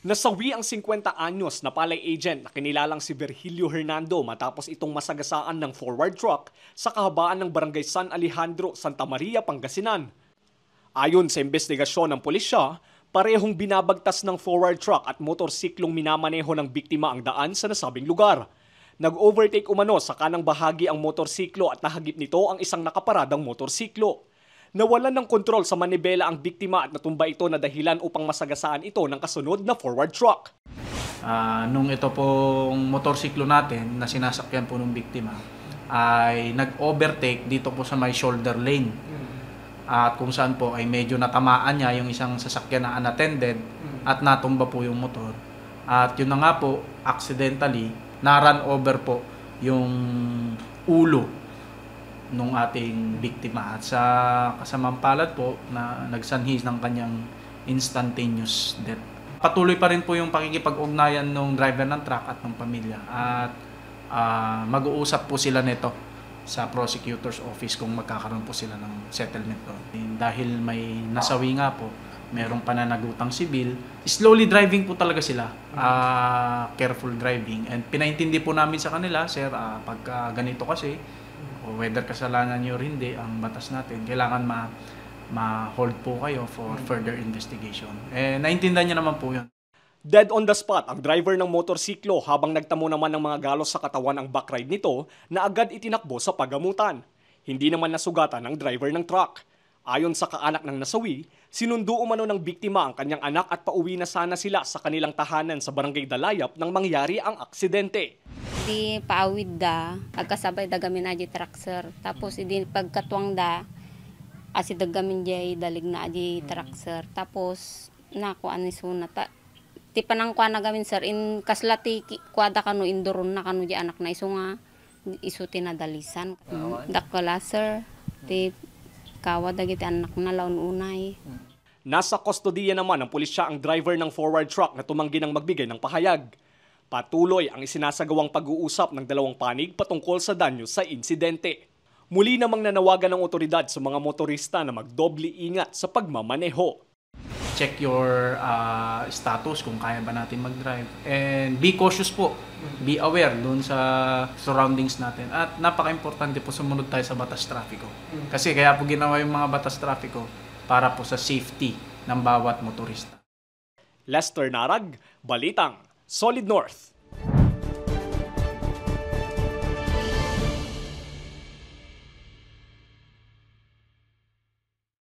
Nasawi ang 50 anyos na palay agent na kinilalang si Virgilio Hernando matapos itong masagasaan ng forward truck sa kahabaan ng Barangay San Alejandro, Santa Maria, Pangasinan. Ayon sa investigasyon ng pulisya, parehong binabagtas ng forward truck at motorsiklong minamaneho ng biktima ang daan sa nasabing lugar. Nag-overtake umano sa kanang bahagi ang motorsiklo at nahagip nito ang isang nakaparadang motorsiklo. Nawalan ng kontrol sa manibela ang biktima at natumba ito na dahilan upang masagasaan ito ng kasunod na forward truck. Nung ito pong motorsiklo natin na sinasakyan po ng biktima ay nag-overtake dito po sa may shoulder lane. At kung saan po ay medyo natamaan niya yung isang sasakyan na unattended at natumba po yung motor. At yun na nga po, accidentally, na-run over po yung ulo nung ating biktima. At sa kasamang palad po na nagsanhi ng kanyang instantaneous death. Patuloy pa rin po yung pakikipag-ugnayan ng driver ng truck at ng pamilya. At mag-uusap po sila nito sa prosecutor's office kung magkakaroon po sila ng settlement doon. Dahil may nasawi nga po, merong pananagutang sibil. Slowly driving po talaga sila. Careful driving. And pinaintindi po namin sa kanila, sir, pagka ganito kasi, o whether kasalanan nyo or hindi, ang batas natin, kailangan ma-hold po kayo for further investigation. Naintindihan nyo naman po yun. Dead on the spot ang driver ng motorsiklo habang nagtamo naman ng mga galos sa katawan ang backride nito na agad itinakbo sa pagamutan. Hindi naman nasugatan ang driver ng truck. Ayon sa kaanak ng nasawi, sinundo umano ng biktima ang kanyang anak at pauwi na sana sila sa kanilang tahanan sa Barangay Dalayap nang mangyari ang aksidente. Di paawid da, agkasabay da gamin aji truck sir. Tapos di pagkatuang da, asi da gamin jay dalig na aji truck sir. Tapos naku anisuna ta. Ti panang kwa na gamin sir in kaslati kwada kanu indoron na kanu di anak na iso nga iso tinadalisan. Dakala sir. Ti kawad dagiti anak na laon unay. Nasa kustodiya naman ng pulisya ang driver ng forward truck na tumanggi ng magbigay ng pahayag. Patuloy ang isinasagawang pag-uusap ng dalawang panig patungkol sa danyo sa insidente. Muli namang nanawagan ng otoridad sa mga motorista na magdoble ingat sa pagmamaneho. Check your status kung kaya ba natin mag-drive. And be cautious po. Be aware dun sa surroundings natin. At napaka-importante po sumunod tayo sa batas trapiko. Kasi kaya po ginawa yung mga batas trapiko para po sa safety ng bawat motorista. Lester Narag, Balitang Solid North.